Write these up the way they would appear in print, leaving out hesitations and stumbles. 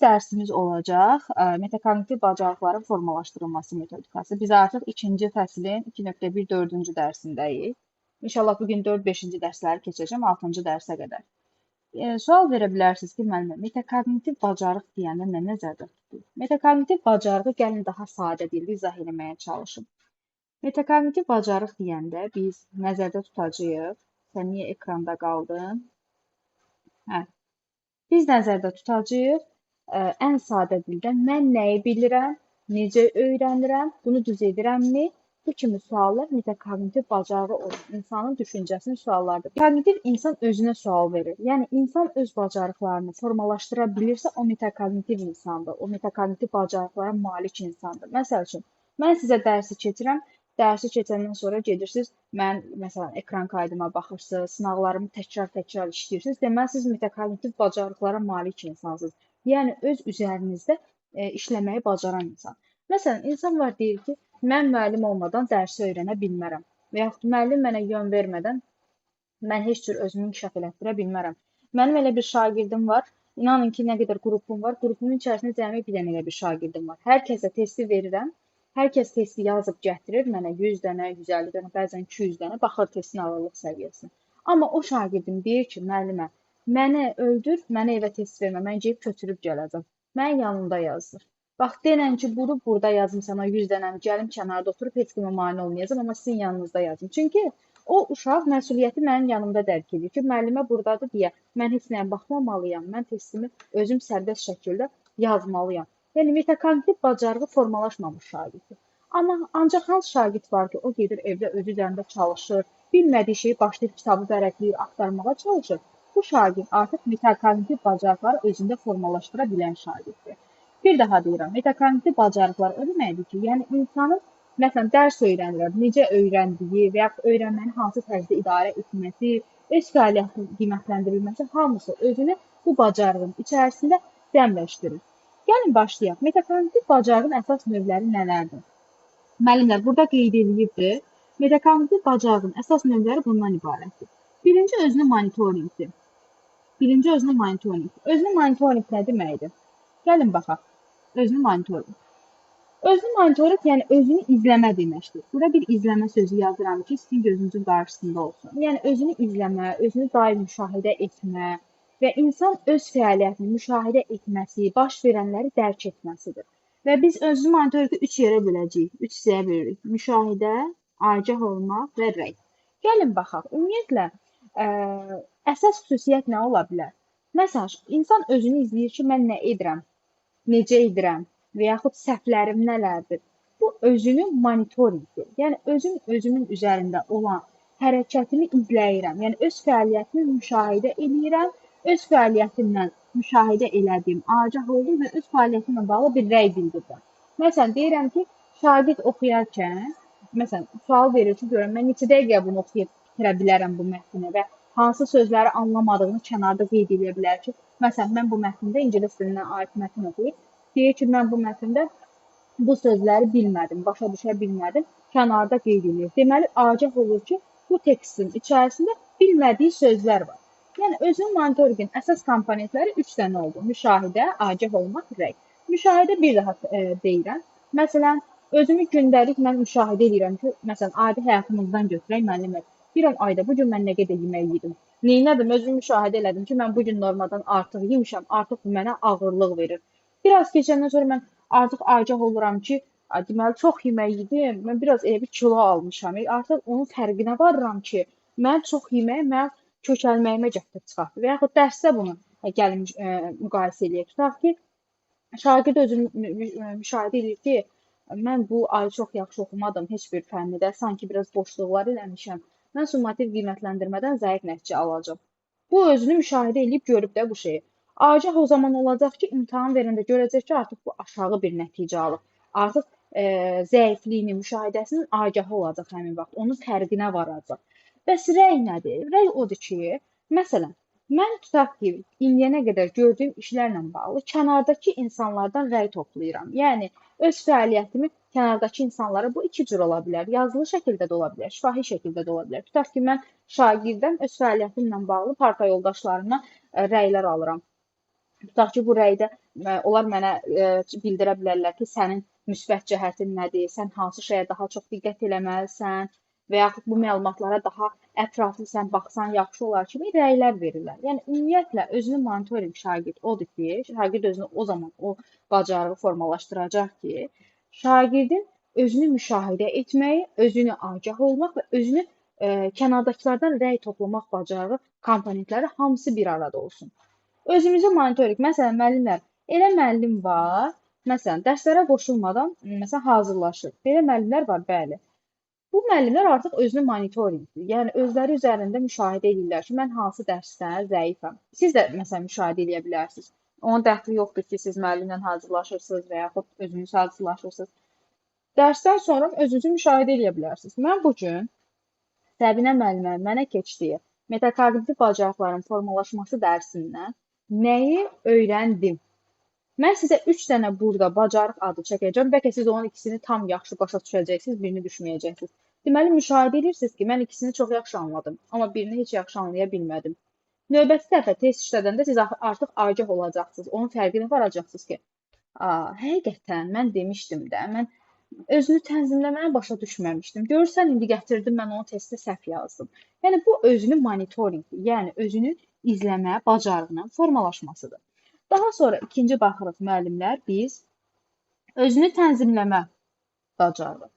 Dərsimiz olacaq metakognitiv bacarıqların formalaşdırılması metodikası. Biz artıq 2-ci fəslin 2.1 4-cü dərsindəyik. İnşallah bugün 4-5-ci dərsləri keçəcəm 6-cı dərsə qədər. Sual verə bilərsiniz ki, müəllimə, metakognitiv bacarıq deyəndə nə nəzərdə tutulur? Metakognitiv bacarığı gəlin daha sadə dildə izah etməyə çalışım. Metakognitiv bacarıq deyəndə biz nəzərdə tutacağıq. Sən niyə ekranda qaldın? Hə. Biz nəzərdə tutacağıq ən sadə dildə mən nəyi bilirəm, necə öyrənirəm, bunu düz edirəmmi? Bu kimi suallar metakognitiv bacarığı olan insanın düşüncəsinin suallarıdır. Kognitiv insan özünə sual verir. Yəni insan öz bacarıqlarını formalaşdıra bilirsə, o metakognitiv insandır. O metakognitiv bacarıqlara malik insandır. Məsəl üçün, mən sizə dərsi keçirəm, dərsi keçəndən sonra gedirsiniz, mən məsələn ekran kaydıma baxırsınız, sınaqlarımı təkrar-təkrar işləyirsiniz. Deməli siz metakognitiv bacarıqlara malik insansınız. Yəni öz üzərinizdə işləməyi bacaran insan. Məsələn, insan var deyir ki, mən müəllim olmadan dərsi öyrənə bilmərəm və yaxud müəllim mənə yön vermədən mən heç cür özümü inkişaf elətdirə bilmərəm. Mənim elə bir şagirdim var. İnanın ki, nə qədər qrupum var. Qrupumun içərisində cəmi bir dənə elə bir şagirdim var. Hər kəsə testi verirəm. Hər kəs testi yazıb gətirir mənə 100 dənə, 150 dənə, bəzən 200 dənə baxır testin ağırlıq səviyyəsinə. Amma o şagirdim deyir ki, müəllimə, məni öldür, mənə evə test vermə, mən gedib götürüb gələcəm. Mənim yanımda yazdır. Bax, denən ki, bunu burada yazım sənə 100 dənəni, gəlim kənarda oturub, heç kimə mane olmayacam, amma sizin yanınızda yazım. Çünki o uşaq məsuliyyəti mənim yanımda dərk edir ki, müəllimə buradadır deyə mən heç nəyə baxmamalıyam, mən testimi özüm sərbəst şəkildə yazmalıyam. Yəni, metakognitiv bacarığı formalaşmamış şagirddir. Amma ancaq hansı şagird var ki, o gedir evdə özü üzərində çalışır, bilmədiyi şeyi başlayıb kitabı vərəqləyir, axtarmağa çalışır. Bu şagird artıq metakognitiv bacarıqları özündə formalaşdıra bilən şagirddir. Bir daha deyirəm, metakognitiv bacarıqlar o deməkdir ki, yəni insanın məsələn dərs öyrənirəm, necə öyrəndiyi və ya öyrənməni hansı tərzdə idarə etməsi, öz fəaliyyətinin qiymətləndirilməsi hamısı özünü bu bacarığın içərisində cəmləşdirir. Gəlin başlayaq. Metakognitiv bacarığın əsas növləri nələrdir? Müəllimlər burada qeyd edilibdir. Metakognitiv bacarığın əsas növləri bundan ibarətdir. Birinci özünü monitorinqdir. Özünü monitorinq nə deməkdir? Gəlin baxaq. Özünü monitorinq. Özünü monitorinq, yəni özünü izləmə deməkdir. Burada bir izləmə sözü yazıram ki, sizin gözünüzün qarşısında olsun. Yəni özünü izləmə, özünü daim müşahidə etmə və insan öz fəaliyyətini müşahidə etməsi, baş verənləri dərk etməsidir. Və biz özünü monitorinqi 3 yerə böləcəyik, 3 hissəyə bölürük. Müşahidə, agah olmaq və rəy. Gəlin baxaq. Ümumiyyətlə, əsas xüsusiyyət nə ola bilər? Məsələn, insan özünü izləyir ki, mən nə edirəm, necə edirəm və yaxud səhvlərim nələrdir? Bu özünü monitorinqdir. Yəni özümün üzərində olan hərəkətimi izləyirəm. Yəni öz fəaliyyətimi müşahidə edirəm, öz fəaliyyətimdən müşahidə elədiyim agah oldu və öz fəaliyyətimlə bağlı bir rəy bildirirəm. Məsələn, deyirəm ki, şagird oxuyarkən, məsələn, sual verir ki, görəm mən neçə dəqiqə bunu oxuyub bitirə bilərəm bu mətni və hansı sözləri anlamadığını kənarda qeyd edə bilər ki, məsələn, mən bu mətndə ingilis dilindən aid mətn oxuyub, deyir ki, mən bu mətndə bu sözləri bilmədim, başa düşə bilmədim, kənarda qeyd edir. Deməli, agah olur ki, bu tekstin içərisində bilmədiyi sözlər var. Yəni, özünün monitorinqin əsas komponentləri 3 dənə oldu. Müşahidə, agah olmaq, rəy. Müşahidə bir daha deyirəm. Məsələn, özümü gündəlik mən müşahidə edirəm ki, məsələn, adi həyatımızdan götürək, müəllimə. Deyirəm, ayda bu gün mən nə qədər yemək yedim. Neynədim? Özümü müşahidə elədim ki, mən bu gün normadan artıq yemişəm, artıq bu mənə ağırlıq verir. Biraz keçəndən sonra mən artıq agah oluram ki, deməli, çox yemək yedim, mən biraz elə bir kilo almışam. Artıq onun fərqinə varıram ki, mən çox yemək mən kökəlməyimə gətirib çıxartdı. Və yaxud dərsdə bunu gəlin müqayisə eləyək. Tutaq ki, şagird özünü müşahidə edir ki, mən bu ay çox yaxşı oxumadım heç bir fənnidə, sanki biraz boşluqlar eləmişəm. Mən summativ qiymətləndirmədən zəif nəticə alacağam. Bu özünü müşahidə edib görüb də bu şeyi. Agah o zaman olacaq ki, imtahan verəndə görəcək ki, artıq bu aşağı bir nəticə alır. Artıq zəifliyini, müşahidəsinin agahı olacaq həmin vaxt. Onun fərqinə varacaq. Bəs rəy nədir? Rəy odur ki, məsələn, mən tutaq ki, indiyənə qədər gördüyüm işlərlə bağlı kənardakı insanlardan rəy toplayıram. Yəni, öz fəaliyyətimi kənardakı insanlara bu iki cür ola bilər. Yazılı şəkildə də ola bilər, şifahi şəkildə də ola bilər. Tutaq ki, mən şagirddən öz fəaliyyətimlə bağlı parta yoldaşlarımdan rəylər alıram. Tutaq ki, bu rəydə onlar mənə bildirə bilərlər ki, sənin müsbət cəhətin nədir, sən hansı şeyə daha çox diqqət eləməlisən və yaxud bu məlumatlara daha ətraflı sən baxsan yaxşı olar kimi rəylər verirlər. Yəni ümumiyyətlə özünü monitorinq şagird odur ki, şagird özünü o zaman o bacarığı formalaşdıracaq ki, şagirdin özünü müşahidə etməyi, özünü agah olmaq və özünü kənardakılardan rəy toplamaq bacarığı komponentləri hamısı bir arada olsun. Özümüzü monitorik. Məsələn, müəllimlər, elə müəllim var, məsələn, dərslərə qoşulmadan, məsələn, hazırlaşır. Belə müəllimlər var, bəli. Bu müəllimlər artıq özünü monitorinqdir. Yəni, özləri üzərində müşahidə edirlər ki, mən hansı dərsdə zəifəm. Siz də, məsələn, müşahidə edə bilərsiniz. Onun dəxli yoxdur ki, siz müəllimlə hazırlaşırsınız və yaxud özünüz hazırlaşırsınız. Dərsdən sonra özünüzü müşahidə edə bilərsiniz. Mən bu gün Səbinə müəllimə mənə keçdiyi metakognitiv bacarıqların formalaşması dərsindən nəyi öyrəndim? Mən sizə 3 dənə burada bacarıq adı çəkəcəm. Bəlkə siz onun ikisini tam yaxşı başa düşəcəksiniz, birini düşməyəcəksiniz. Deməli, müşahidə edirsiniz ki, mən ikisini çox yaxşı anladım, amma birini heç yaxşı anlaya bilmədim. Növbəti dəfə test işlədəndə siz artıq agah olacaqsınız. Onun fərqinə varacaqsınız ki, həqiqətən mən demişdim də, mən özünü tənzimləməyi başa düşməmişdim. Görürsən, indi gətirdim, mən onu testdə səhv yazdım. Yəni, bu özünü monitorinqdir. Yəni, özünü izləmə bacarığının formalaşmasıdır. Daha sonra ikinci baxırıq müəllimlər, biz özünü tənzimləmə bacarığı.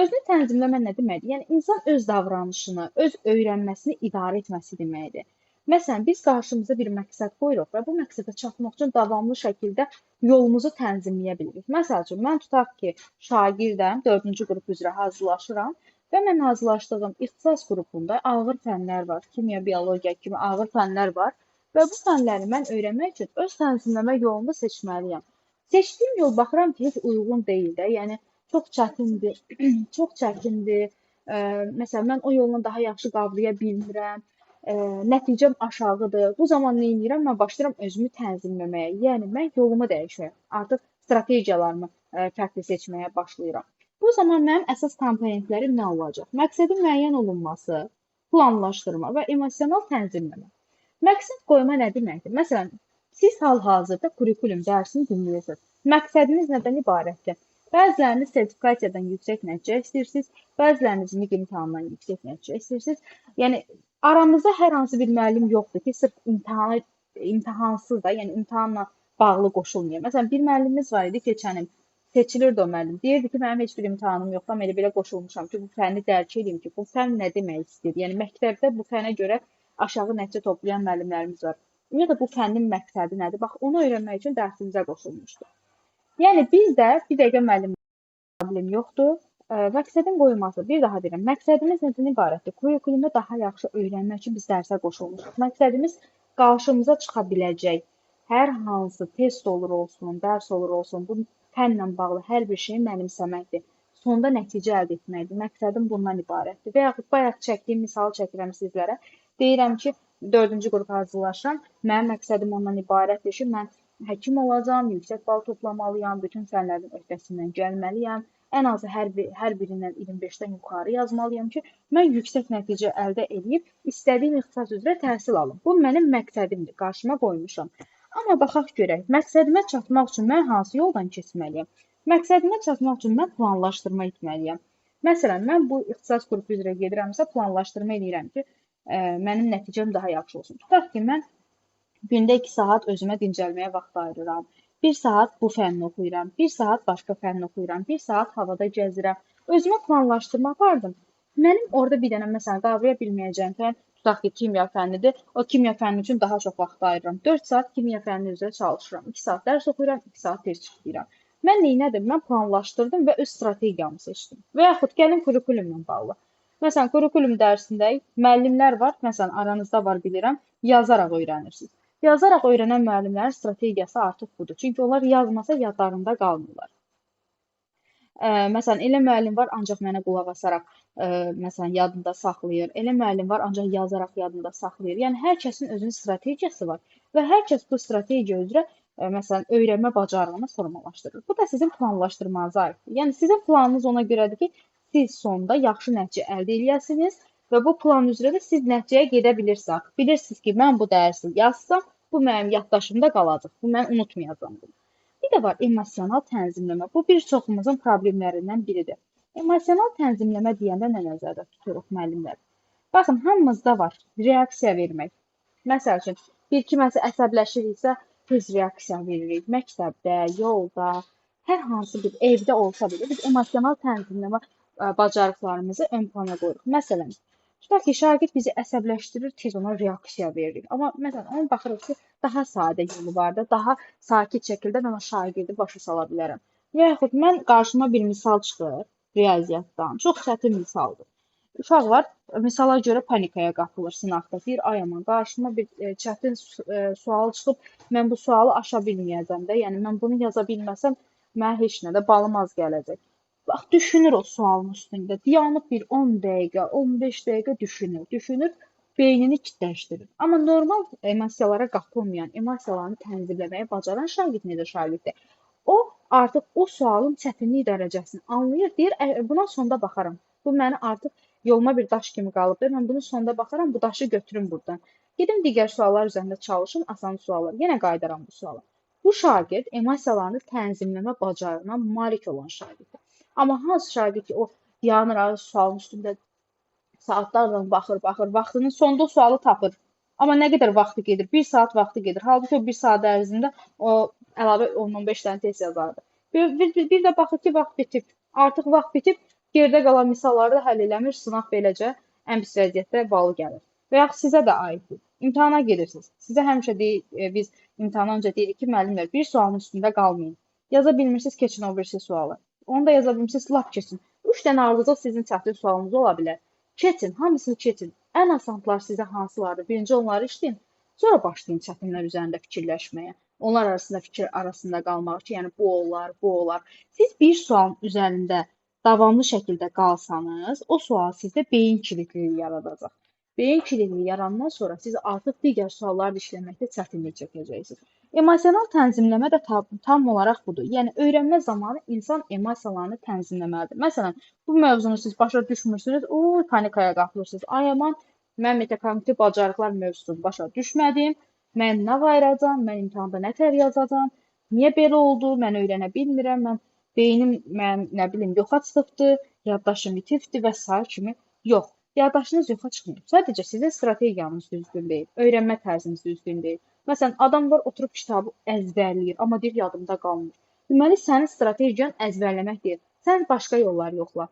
Özünü tənzimləmə nə deməkdir? Yəni, insan öz davranışını, öz öyrənməsini idarə etməsi deməkdir. Məsələn, biz qarşımıza bir məqsəd qoyuruq və bu məqsədə çatmaq üçün davamlı şəkildə yolumuzu tənzimləyə bilirik. Məsəl üçün, mən tutaq ki, şagirdəm, 4-cü qrup üzrə hazırlaşıram və mən hazırlaşdığım ixtisas qrupunda ağır fənlər var, kimya, biologiya kimi ağır fənlər var və bu fənləri mən öyrənmək üçün öz tənzimləmə yolunu seçməliyəm. Seçdiyim yol baxıram ki, heç uyğun deyil də, yəni çox çətindir, çox çətindir. Məsələn, mən o yolla daha yaxşı qavraya bilmirəm, nəticəm aşağıdır. Bu zaman nə edirəm? Mən başlayıram özümü tənzimləməyə, yəni mən yolumu dəyişirəm. Artıq strategiyalarımı fərqli seçməyə başlayıram. Bu zaman mənim əsas komponentlərim nə olacaq? Məqsədin müəyyən olunması, planlaşdırma və emosional tənzimləmə. Məqsəd qoyma nə deməkdir? Məsələn, siz hal-hazırda kurikulum dərsini dinləyirsiniz. Məqsədiniz nədən ibarətdir? Bəziləriniz sertifikasiyadan yüksək nəticə istəyirsiniz, bəziləriniz MİQ imtahanından yüksək nəticə istəyirsiniz. Yəni, aramızda hər hansı bir müəllim yoxdur ki, sırf imtahansız da, yəni imtahanla bağlı qoşulmuyor. Məsələn, bir müəllimimiz var idi keçən il, seçilirdi o müəllim. Deyirdi ki, mənim heç bir imtahanım yoxdur, amma elə belə qoşulmuşam ki, bu fəni dərk edeyim ki, bu fən nə demək istəyir? Yəni, məktəbdə bu fənə görə aşağı nəticə toplayan müəllimlərimiz var. Ümumiyyətlə, bu fənin məqsədi nədir? Bax, onu öyrənmək üçün dərsimizə qoşulmuşdu. Yəni, bizdə bir dəqiqə müəllim problem yoxdur. Məqsədin qoyulması, bir daha deyirəm, məqsədimiz nədən ibarətdir? Kurikulumda daha yaxşı öyrənmək üçün biz dərsə qoşulmuşuq. Məqsədimiz qarşımıza çıxa biləcək hər hansı test olur olsun, dərs olur olsun, bu fənlə bağlı hər bir şeyi mənimsəməkdir. Sonda nəticə əldə etməkdir. Məqsədim bundan ibarətdir. Və yaxud bayaq çəkdiyim misalı çəkirəm sizlərə. Deyirəm ki, 4-cü qrup hazırlaşıram. Mənim məqsədim ondan ibarətdir ki, mən həkim olacağam, yüksək bal toplamalıyam, bütün fənlərin öhdəsindən gəlməliyəm. Ən azı hər birindən 25-dən yuxarı yazmalıyam ki, mən yüksək nəticə əldə edib istədiyim ixtisas üzrə təhsil alım. Bu mənim məqsədimdir, qarşıma qoymuşam. Amma baxaq görək, məqsədimə çatmaq üçün mən hansı yoldan keçməliyəm? Məqsədimə çatmaq üçün mən planlaşdırma etməliyəm. Məsələn, mən bu ixtisas qrupu üzrə gedirəmsə, planlaşdırma edirəm ki, mənim nəticəm daha yaxşı olsun. Tutaq ki, mən gündə 2 saat özümə dincəlməyə vaxt ayırıram. 1 saat bu fənni oxuyuram, 1 saat başqa fənni oxuyuram, 1 saat havada gəzirəm. Özümə planlaşdırma apardım. Mənim orada bir dənə, məsələn, qavraya bilməyəcəyim fən, tutaq ki, kimya fənnidir. O kimya fənni üçün daha çox vaxt ayırıram. 4 saat kimya fənni üzrə çalışıram. 2 saat dərs oxuyuram, 2 saat test işləyirəm. Mən neynədim? Mən planlaşdırdım və öz strategiyamı seçdim. Və yaxud gəlin kurikulumla bağlı. Məsələn, kurikulum dərsində müəllimlər var, məsələn, aranızda var bilirəm, yazaraq öyrənirsiniz. Yazaraq öyrənən müəllimlərin strategiyası artıq budur. Çünki onlar yazmasa yadlarında qalmırlar. Məsələn, elə müəllim var, ancaq mənə qulaq asaraq, məsələn, yadında saxlayır. Elə müəllim var, ancaq yazaraq yadında saxlayır. Yəni, hər kəsin özünün strategiyası var və hər kəs bu strategiya üzrə, məsələn, öyrənmə bacarığını formalaşdırır. Bu da sizin planlaşdırmanıza aiddir. Yəni, sizin planınız ona görədir ki, siz sonda yaxşı nəticə əldə edəsiniz və bu plan üzrə də siz nəticəyə gedə bilirsiniz. Bilirsiniz ki, mən bu dərsi yazsam, Bu mənim yaddaşımda qalacaq. Bu mən unutmayacağam bunu. Bir də var emosional tənzimləmə. Bu bir çoxumuzun problemlərindən biridir. Emosional tənzimləmə deyəndə nə nəzərdə tuturuq müəllimlər? Baxın, hamımızda var reaksiya vermək. Məsəl üçün, bir kiməsə əsəbləşiriksə, tez reaksiya veririk. Məktəbdə, yolda, hər hansı bir evdə olsa belə biz emosional tənzimləmə bacarıqlarımızı ön plana qoyuruq. Məsələn, tutaq ki, şagird bizi əsəbləşdirir, tez ona reaksiya veririk. Amma məsələn, ona baxırıq ki, daha sadə yolu var da, daha sakit şəkildə mən o şagirdi başa sala bilərəm. Və yaxud mən qarşıma bir misal çıxır riyaziyyatdan. Çox çətin misaldır. Uşaqlar misala görə panikaya qapılır sınaqda. Deyir, ay aman, qarşıma bir çətin sual çıxıb, mən bu sualı aşa bilməyəcəm də. Yəni mən bunu yaza bilməsəm, mənə heç nə də balım az gələcək. Bax, düşünür o sualın üstündə. Dayanıb bir 10 dəqiqə, 15 dəqiqə düşünür, beynini kitləşdirir. Amma normal emosiyalara qapılmayan, emosiyalarını tənzimləməyi bacaran şagird necə şagirddir? O artıq o sualın çətinlik dərəcəsini anlayır, deyir, buna sonda baxaram. Bu məni artıq yoluma bir daş kimi qalıbdır. Mən bunu sonda baxaram, bu daşı götürüm buradan. Gedim digər suallar üzərində çalışım, asan suallar. Yenə qayıdaram bu suala. Bu şagird emosiyalarını tənzimləmə bacarığına malik olan şagirddir. Amma hansı şagird ki, o yanır sualın üstündə saatlarla baxır, vaxtının sonunda o sualı tapır. Amma nə qədər vaxtı gedir? 1 saat vaxtı gedir. Halbuki o 1 saat ərzində o əlavə 10-15 dənə test yazardı. Bir də baxır ki, vaxt bitib. Artıq vaxt bitib, geridə qalan misalları da həll eləmir. Sınaq beləcə ən pis vəziyyətdə balı gəlir. Və yaxud sizə də aiddir. İmtahana gedirsiniz. Sizə həmişə biz imtahandan öncə deyirik ki, müəllimlər bir sualın üstündə qalmayın. Yaza bilmirsiniz, keçin o birisi sualı. Onu da yaza bilmirsiniz, lap keçin. 3 dənə ardıcıl sizin çətin sualınız ola bilər. Keçin, hamısını keçin. Ən asanlar sizə hansılardır? Birinci onları işləyin. Sonra başlayın çətinlər üzərində fikirləşməyə. Onlar arasında fikir arasında qalmaq ki, yəni bu olar, bu olar. Siz bir sualın üzərində davamlı şəkildə qalsanız, o sual sizdə beyin kilitliyi yaradacaq. Beyin kilitliyi yarandan sonra siz artıq digər sualları işləməkdə çətinlik çəkəcəksiniz. Emosional tənzimləmə də tam olaraq budur. Yəni öyrənmə zamanı insan emosiyalarını tənzimləməlidir. Məsələn, bu mövzunu siz başa düşmürsünüz, panikaya qapılırsınız. Ay aman, mən metakognitiv bacarıqlar mövzusunu başa düşmədim. Mən nə qayıracam, mən imtahanda nətər yazacam, niyə belə oldu, mən öyrənə bilmirəm, beynim nə bilim yoxa çıxıbdı, yaddaşım itibdi və s. kimi. Yox, yaddaşınız yoxa çıxmır. Sadəcə sizin strategiyanız düzgün deyil, öyrənmə tərziniz düzgün deyil. Məsələn, adam var oturub kitabı əzbərləyir, amma deyir yadımda qalmır. Deməli, sənin strategiyan əzbərləmək deyil. Sən başqa yollar yoxla.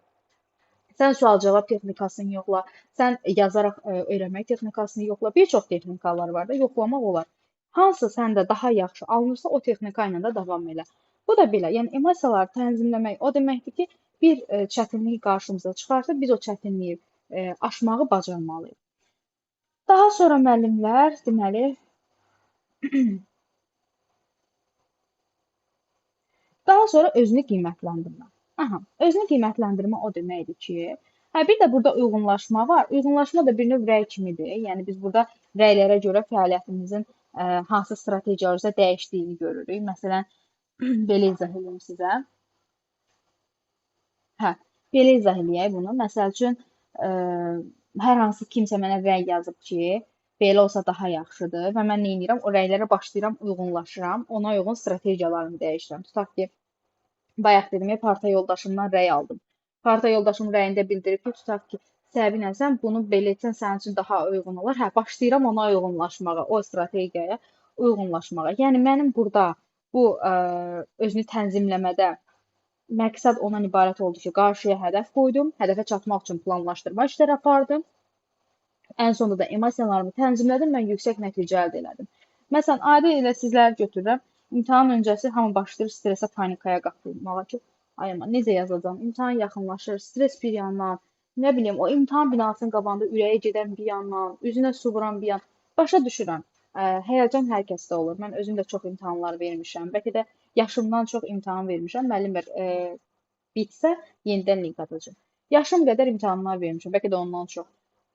Sən sual-cavab texnikasını yoxla, sən yazaraq öyrənmək texnikasını yoxla. Bir çox texnikalar var da, yoxlamaq olar. Hansı səndə daha yaxşı alınırsa, o texnika ilə də davam elə. Bu da belə, yəni emosiyaları tənzimləmək o deməkdir ki, bir çətinlik qarşımıza çıxarsa, biz o çətinliyi aşmağı bacarmalıyıq. Daha sonra müəllimlər, deməli, daha sonra özünü qiymətləndirmə. Özünü qiymətləndirmə o deməkdir ki, bir də burada uyğunlaşma var. Uyğunlaşma da bir növ rəy kimidir. Yəni biz burada rəylərə görə fəaliyyətimizin hansı strategiyalarımızda dəyişdiyini görürük. Məsələn, belə izah edeyim sizə. Belə izah edeyim bunu. Məsəl üçün, hər hansı kimsə mənə rəy yazıb ki, belə olsa daha yaxşıdır və mən nə edirəm? O rəylərə başlayıram, uyğunlaşıram, ona uyğun strategiyalarımı dəyişirəm. Tutaq ki, bayaq dedim, parta yoldaşımdan rəy aldım. Parta yoldaşım rəyində bildirir ki, tutaq ki, Səbinə, sən bunu belə etsən sənin üçün daha uyğun olar. Başlayıram ona uyğunlaşmağa, o strategiyaya uyğunlaşmağa. Yəni mənim burada bu özünü tənzimləmədə məqsəd ondan ibarət oldu ki, qarşıya hədəf qoydum, hədəfə çatmaq üçün planlaşdırma işləri apardım. Ən sonunda da emosiyalarımı tənzimlədim, mən yüksək nəticə əldə elədim. Məsələn, adi ilə sizləri götürürəm. İmtahan öncəsi hamı başlayır stresə, panikaya qapılmağa ki, ay aman, necə yazacağam? İmtahan yaxınlaşır, stres bir yandan, nə bilim, o imtahan binasının qabağında ürəyə gedən bir yandan, üzünə su vuran bir yan. Başa düşürəm. Həyəcan hər kəsdə olur. Mən özüm də çox imtahanlar vermişəm. Bəlkə də yaşımdan çox imtahan vermişəm. Müəllimlər bitsə yenidən link atacağım. Yaşım qədər imtahanlar vermişəm. Bəlkə də ondan çox.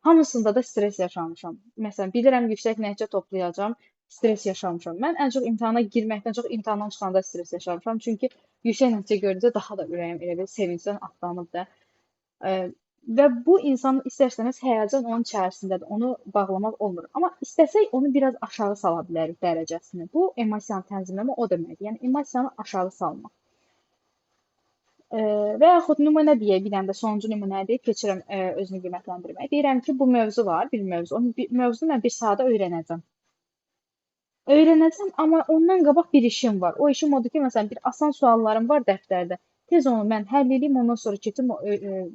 Hamısında da stres yaşamışam. Məsələn, bilirəm yüksək nəticə toplayacağam, stres yaşamışam. Mən ən çox imtahana girməkdən çox imtahandan çıxanda stres yaşamışam. Çünki yüksək nəticə görüncə daha da ürəyim elə bir sevincdən atlanıb da. Və bu insan istər-istəməz həyəcan onun içərisindədir. Onu bağlamaq olmur. Amma istəsək onu biraz aşağı sala bilərik dərəcəsini. Bu emosiyanı tənzimləmə o deməkdir. Yəni emosiyanı aşağı salmaq. Və yaxud nümunə deyək, bir dənə də sonuncu nümunə deyib keçirəm özünü qiymətləndirməyə. Deyirəm ki, bu mövzu var, bir mövzu. Mövzunu mən bir saata öyrənəcəm. Öyrənəcəm, amma ondan qabaq bir işim var. O işim odur ki, məsələn, bir asan suallarım var dəftərdə. Tez onu mən həll edeyim, ondan sonra keçim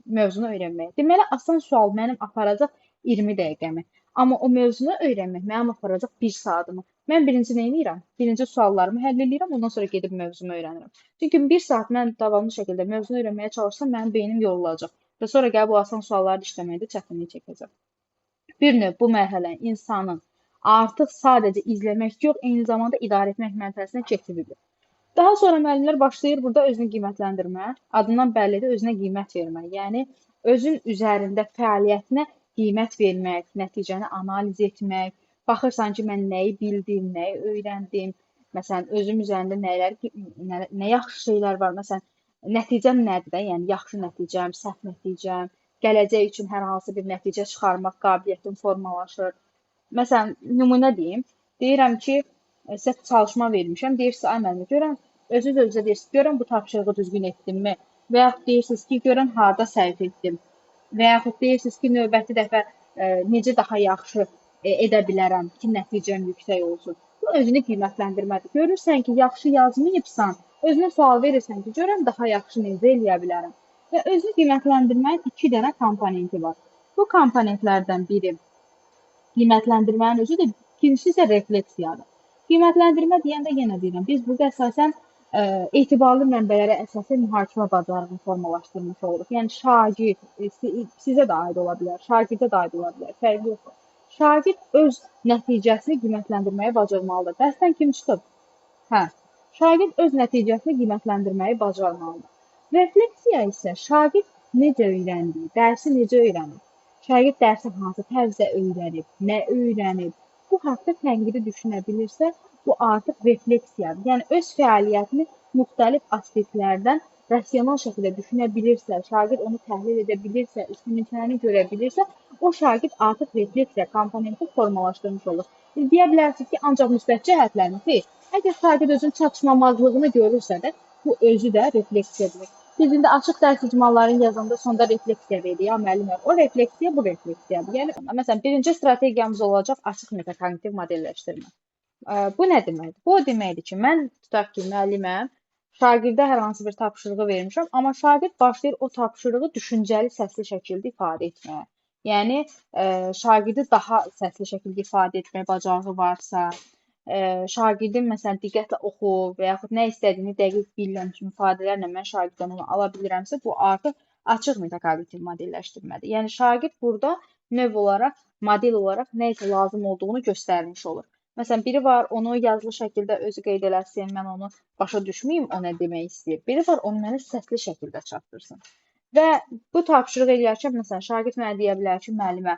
mövzunu öyrənməyə. Deməli, asan sual mənim aparacaq 20 dəqiqəmi. Amma o mövzunu öyrənmək mənim aparacaq 1 saatımı. Mən birinci nə edirəm? Birinci suallarımı həll edirəm, ondan sonra gedib mövzumu öyrənirəm. Çünki 1 saat mən davamlı şəkildə mövzunu öyrənməyə çalışsam, mənim beynim yorulacaq. Və sonra gəlib bu asan sualları işləməkdə çətinlik çəkəcəm. Bir növ bu mərhələ insanın artıq sadəcə izləmək yox, eyni zamanda idarə etmək mənfəəsinə keçirilir. Daha sonra müəllimlər başlayır burada özünü qiymətləndirmə, adından bəllidir, özünə qiymət vermək. Yəni özün üzərində fəaliyyətinə qiymət vermək, nəticəni analiz etmək, baxırsan ki, mən nəyi bildim, nəyi öyrəndim, məsələn, özüm üzərində nə yaxşı şeylər var, məsələn, nəticəm nədir də, yəni yaxşı nəticəm, səhv nəticəm, gələcək üçün hər hansı bir nəticə çıxarmaq qabiliyyətim formalaşır. Məsələn, nümunə deyim. Deyirəm ki, sizə çalışma vermişəm. Deyirsiniz, ay müəllimə, görən özünüz özünüzə deyirsiniz, görən bu tapşırığı düzgün etdimmi? Və yaxud deyirsiniz ki, görən harda səhv etdim? Və yaxud deyirsiniz ki, növbəti dəfə necə daha yaxşı edə bilərəm ki, nəticəm yüksək olsun. Bu özünü qiymətləndirmədir. Görürsən ki, yaxşı yazmayıbsan, özünə sual verirsən ki, görən daha yaxşı necə eləyə bilərəm? Və özünü qiymətləndirməyin iki dənə komponenti var. Bu komponentlərdən biri qiymətləndirmənin özü də ikincisi isə refleksiyadır. Qiymətləndirmə deyəndə yenə deyirəm, biz burada əsasən etibarlı mənbələrə əsasən mühakimə bacarığını formalaşdırmış oluruq. Yəni şagird sizə də aid ola bilər, şagirdə də aid ola bilər, fərqi yoxdur. Şagird öz nəticəsini qiymətləndirməyi bacarmalıdır. Dərsdən kim çıxıb? Hə, şagird öz nəticəsini qiymətləndirməyi bacarmalıdır. Refleksiya isə şagird necə öyrəndiyi, dərsi necə öyrənib, şagird dərsi hansı tərzdə öyrənib, nə öyrənib, bu haqda tənqidi düşünə bilirsə, bu artıq refleksiyadır. Yəni öz fəaliyyətini müxtəlif aspektlərdən rasional şəkildə düşünə bilirsə, şagird onu təhlil edə bilirsə, üstünlüklərini görə bilirsə, o şagird artıq refleksiya komponenti formalaşdırmış olur. Deyə bilərsiniz ki, ancaq müsbət cəhətlərmi? Xeyr. Əgər şagird özünün çatışmamazlığını görürsə də, bu özü də refleksiyadır. Biz indi açıq dərs icmallarını yazanda sonda refleksiya veririk, ya müəllimə. O refleksiya bu refleksiyadır. Yəni məsələn, birinci strategiyamız olacaq açıq metakognitiv modelləşdirmə. Bu nə deməkdir? Bu o deməkdir ki, mən tutaq ki, müəlliməm, şagirdə hər hansı bir tapşırığı vermişəm, amma şagird başlayır o tapşırığı düşüncəli, səsli şəkildə ifadə etməyə. Yəni şagirdi daha səsli şəkildə ifadə etməyə bacarığı varsa, şagirdin məsələn diqqətlə oxu və yaxud nə istədiyini dəqiq bilirəm kimi ifadələrlə mən şagirddən onu ala bilirəmsə, bu artıq açıq metakognitiv modelləşdirmədir. Yəni şagird burada növ olaraq, model olaraq nə isə lazım olduğunu göstərmiş olur. Məsələn, biri var, onu yazılı şəkildə özü qeyd eləsin, mən onu başa düşməyim, o nə demək istəyir. Biri var, onu mənə səsli şəkildə çatdırsın. Və bu tapşırıq eləyərkən, məsələn, şagird mənə deyə bilər ki, müəllimə,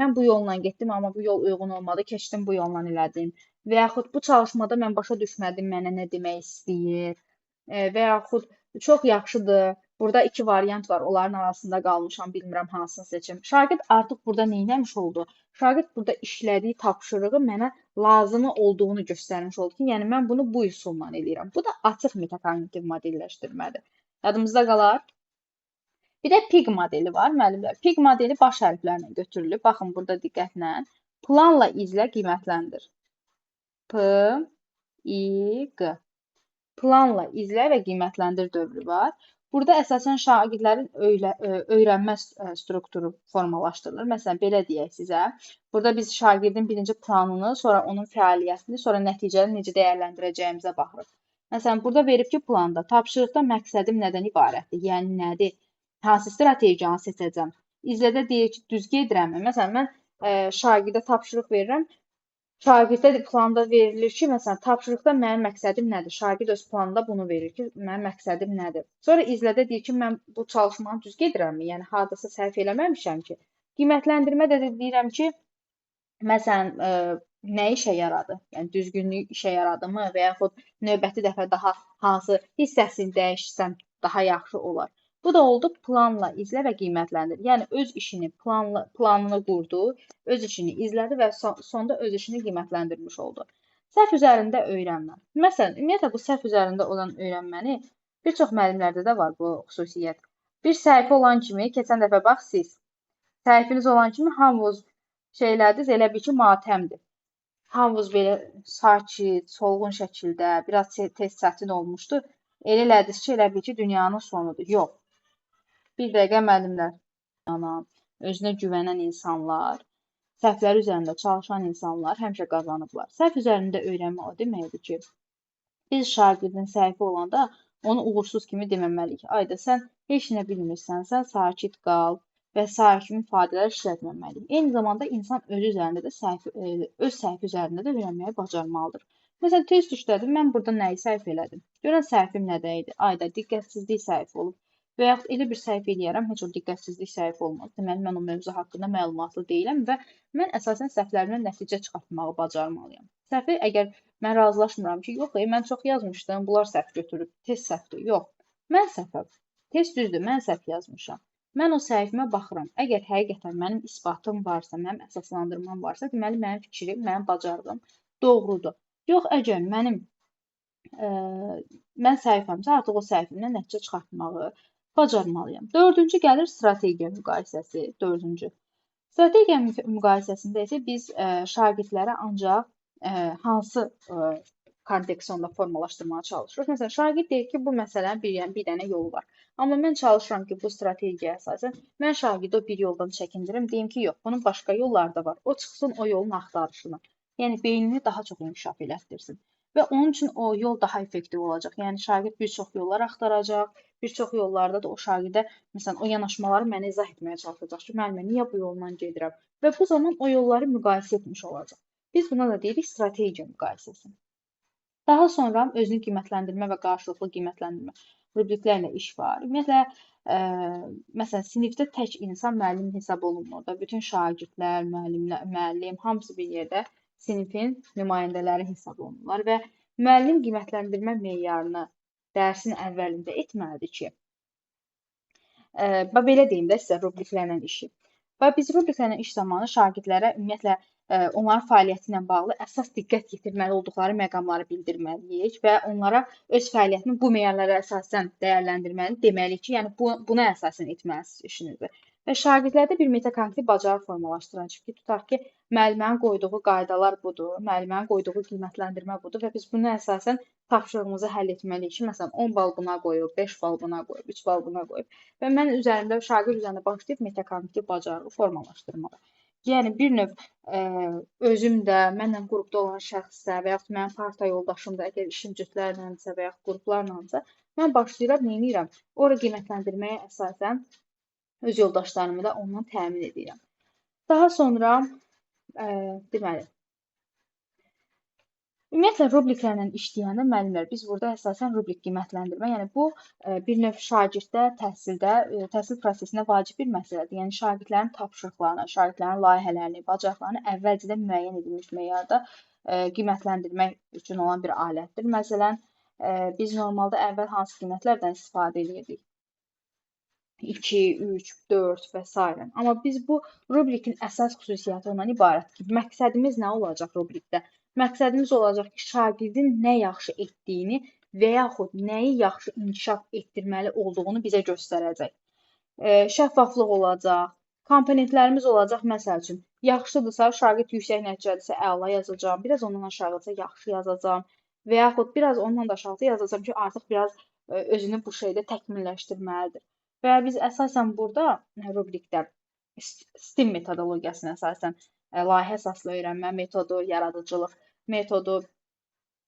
mən bu yolla getdim, amma bu yol uyğun olmadı, keçdim bu yolla elədim. Və yaxud bu çalışmada mən başa düşmədim, mənə nə demək istəyir. Və yaxud çox yaxşıdır, burada iki variant var, onların arasında qalmışam, bilmirəm hansını seçim. Şagird artıq burada neynəmiş oldu? Şagird burada işlədiyi tapşırığı mənə lazımı olduğunu göstərmiş oldu ki, yəni mən bunu bu üsulla eləyirəm. Bu da açıq metakognitiv modelləşdirmədir. Yadımızda qalar. Bir də PIG modeli var, müəllimlər. PIG modeli baş hərflərlə götürülüb. Baxın, burada diqqətlə. Planla izlə, qiymətləndir. P, I, Q. Planla izlə və qiymətləndir dövrü var. Burada əsasən şagirdlərin öyrənmə strukturu formalaşdırılır. Məsələn, belə deyək sizə. Burada biz şagirdin birinci planını, sonra onun fəaliyyətini, sonra nəticəni necə dəyərləndirəcəyimizə baxırıq. Məsələn, burada verib ki, planda tapşırıqda məqsədim nədən ibarətdir? Yəni nədir? Hansı strategiyanı seçəcəm? İzlədə deyir ki, düz gedirəmmi? Məsələn, mən şagirdə tapşırıq verirəm. Şagirdə planda verilir ki, məsələn, tapşırıqda mənim məqsədim nədir? Şagird öz planında bunu verir ki, mənim məqsədim nədir? Sonra izlədə deyir ki, mən bu çalışmanı düz gedirəmmi? Yəni, hardasa səhv eləməmişəm ki. Qiymətləndirmədə də deyirəm ki, məsələn, nə işə yaradı? Yəni, düzgünlük işə yaradımı və yaxud növbəti dəfə daha hansı hissəsini dəyişsəm daha yaxşı olar? Bu da oldu planla izlə və qiymətləndir. Yəni öz işini planını qurdu, öz işini izlədi və sonda öz işini qiymətləndirmiş oldu. Səhv üzərində öyrənmə. Məsələn, ümumiyyətlə bu səhv üzərində olan öyrənməni bir çox müəllimlərdə də var bu xüsusiyyət. Bir səhifə olan kimi, keçən dəfə bax siz, səhifiniz olan kimi hamınız şeylərdiniz, elə bil ki, matəmdir. Hamınız belə sakit, solğun şəkildə, biraz tez çətin olmuşdu. Elə elədiniz ki, elə bil ki, dünyanın sonudur. Yox. Bir dəqiqə müəllimlər, özünə güvənən insanlar, səhvləri üzərində çalışan insanlar həmişə qazanıblar. Səhv üzərində öyrənmə o deməkdir ki, biz şagirdin səhvi olanda onu uğursuz kimi deməməliyik. Ayda sən heç nə bilmirsən, sən sakit qal və sair kimi ifadələr işlətməməliyik. Eyni zamanda insan özü üzərində də öz səhvi üzərində də öyrənməyi bacarmalıdır. Məsələn, test işlədim, mən burada nəyi səhv elədim? Görən səhvim nədə idi? Ayda diqqətsizlik səhvi olub. Və yaxud elə bir səhv eləyərəm, heç o diqqətsizlik səhvi olmaz. Deməli, mən o mövzu haqqında məlumatlı deyiləm və mən əsasən səhvlərimdən nəticə çıxartmağı bacarmalıyam. Səhvi əgər mən razılaşmıram ki, yox, mən çox yazmışdım, bunlar səhv götürüb, test səhvdir. Yox, mən səhvəm. Test düzdür, mən səhv yazmışam. Mən o səhvimə baxıram. Əgər həqiqətən mənim isbatım varsa, mənim əsaslandırmam varsa, deməli, mənim fikrim, mənim bacarığım doğrudur. Yox, əgər mən səhvəmsə, artıq o səhvimdən nəticə çıxartmağı bacarmalıyam. Dördüncü gəlir strategiya müqayisəsi. Dördüncü. Strategiya müqayisəsində isə biz şagirdlərə ancaq hansı kontekstdə formalaşdırmağa çalışırıq. Məsələn, şagird deyir ki, bu məsələnin bir dənə yolu var. Amma mən çalışıram ki, bu strategiyaya əsasən mən şagirdi o bir yoldan çəkindirim, deyim ki, yox, bunun başqa yolları da var. O çıxsın o yolun axtarışına. Yəni beynini daha çox inkişaf elətdirsin. Və onun üçün o yol daha effektiv olacaq. Yəni şagird bir çox yollar axtaracaq, bir çox yollarda da o şagirdə, məsələn, o yanaşmaları mənə izah etməyə çalışacaq ki, müəllimə, niyə bu yolla gedirəm? Və bu zaman o yolları müqayisə etmiş olacaq. Biz buna da deyirik strategiya müqayisəsi. Daha sonra özünü qiymətləndirmə və qarşılıqlı qiymətləndirmə rubriklərlə iş var. Ümumiyyətlə, məsələn, sinifdə tək insan müəllim hesab olunmur da. Bütün şagirdlər, müəllim, hamısı bir yerdə sinifin nümayəndələri hesab olunurlar və müəllim qiymətləndirmə meyarını dərsin əvvəlində etməlidir ki, belə deyim də sizə rubriklərlə işi. Və biz rubriklərlə iş zamanı şagirdlərə ümumiyyətlə onların fəaliyyəti ilə bağlı əsas diqqət yetirməli olduqları məqamları bildirməliyik və onlara öz fəaliyyətini bu meyarlara əsasən dəyərləndirməli deməliyik ki, yəni buna əsasən etməlisiniz işinizi. Və şagirdlərdə bir metakoqnitiv bacarıq formalaşdıracaq ki, tutaq ki, müəllimənin qoyduğu qaydalar budur, müəllimənin qoyduğu qiymətləndirmə budur və biz buna əsasən tapşırığımızı həll etməliyik ki, məsələn, 10 bal buna qoyub, 5 bal buna qoyub, 3 bal buna qoyub və mən şagird üzərində başlayıb metakoqnitiv bacarığı formalaşdırmalı. Yəni bir növ özüm də, mənlə qrupda olan şəxs də və yaxud mənim parta yoldaşım da, əgər işim cütlərlənsə və yaxud qruplarlansa, mən başlayıram, nə edirəm? Ora qiymətləndirməyə əsasən öz yoldaşlarımı da ondan təmin edirəm. Daha sonra, deməli, ümumiyyətlə rubriklərlə işləyəndə müəllimlər, biz burada əsasən rubrik qiymətləndirmə, yəni bu bir növ şagirddə, təhsil prosesində vacib bir məsələdir. Yəni şagirdlərin tapşırıqlarını, şagirdlərin layihələrini, bacarıqlarını əvvəlcədən müəyyən edilmiş meyarda qiymətləndirmək üçün olan bir alətdir. Məsələn, biz normalda əvvəl hansı qiymətlərdən istifadə edirdik? 2, 3, 4 və s. Amma biz bu rubrikin əsas xüsusiyyəti ondan ibarətdir ki, məqsədimiz nə olacaq rubrikdə? Məqsədimiz olacaq ki, şagirdin nə yaxşı etdiyini və yaxud nəyi yaxşı inkişaf etdirməli olduğunu bizə göstərəcək. Şəffaflıq olacaq, komponentlərimiz olacaq, məsəl üçün, yaxşıdırsa, şagird yüksək nəticədirsə, əla yazacağam, biraz ondan aşağıdırsa, yaxşı yazacağam və yaxud biraz ondan da aşağıda yazacağam ki, artıq biraz özünü bu şeydə təkmilləşdirməlidir. Və biz əsasən burada rubrikdə STEAM metodologiyasına əsasən layihə əsaslı öyrənmə metodu, yaradıcılıq metodu,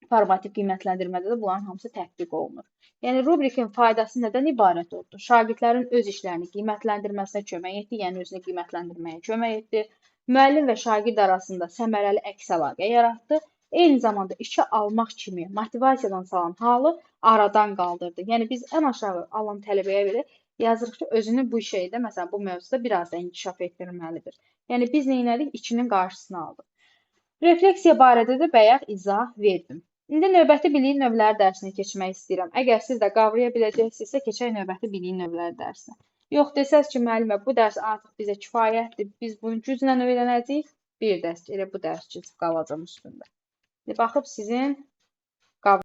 formativ qiymətləndirmədə də bunların hamısı tətbiq olunur. Yəni rubrikin faydası nədən ibarət oldu? Şagirdlərin öz işlərini qiymətləndirməsinə kömək etdi, yəni özünü qiymətləndirməyə kömək etdi. Müəllim və şagird arasında səmərəli əks əlaqə yaratdı. Eyni zamanda işə almaq kimi motivasiyadan salan halı aradan qaldırdı. Yəni biz ən aşağı alan tələbəyə belə yazırıq ki, özünü bu şeydə, məsələn, bu mövzuda biraz da inkişaf etdirməlidir. Yəni biz nə etdik? İkinin qarşısını aldıq. Refleksiya barədə də bayaq izah verdim. İndi növbəti biliyin növləri dərsini keçmək istəyirəm. Əgər siz də qavraya biləcəksinizsə, keçək növbəti biliyin növləri dərsinə. Yox desəz ki, müəllimə, bu dərs artıq bizə kifayətdir, biz bunu güclə öyrənəcəyik, bir dərs elə bu dərs keçib qalacam üstündə. Baxıb sizin